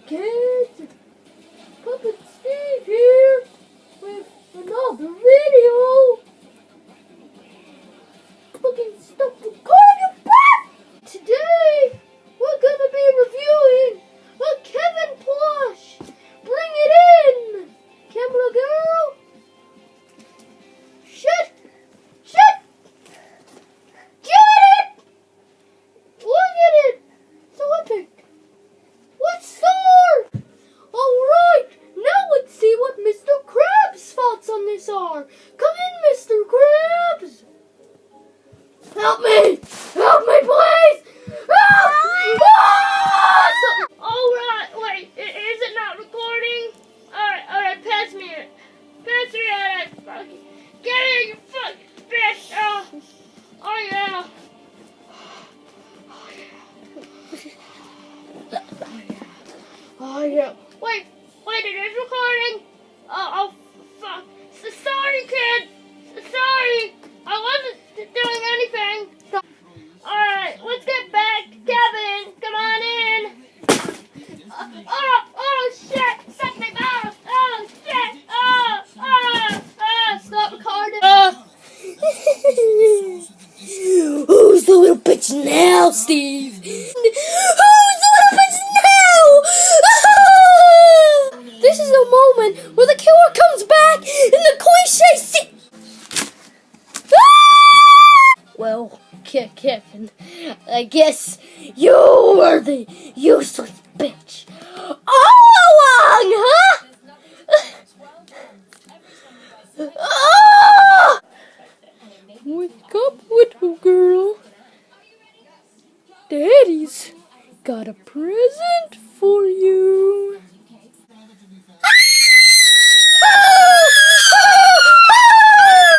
kids, Puppet Steve here with another video. Fucking stop recording your butt! Today, we're gonna be reviewing a Kevin plush. Bring it in, camera girl. Shit! Give it! Look at it! So epic! What's star? Alright, now let's see what Mr. Krabs' thoughts on this are. Come in, Mr. Krabs! Help me! Help me, please! Help! Ah! Alright, wait, is it not recording? Alright, pass me it. Pass me it, fucking. Get in, you fucking bitch! Oh yeah. Oh yeah. Wait, it is recording. Oh, fuck. Sorry, kid. Sorry. I wasn't doing anything. Alright, let's get back. Kevin, come on in. Oh, shit. Something. Oh, shit. Stop recording. Who's the little bitch now, Steve? Who's the little bitch now? This is the moment where the killer comes back in the cliche scene. Well, Kevin, I guess you were the useless bitch all along, huh? Wake up, little girl. Daddy's got a present for you.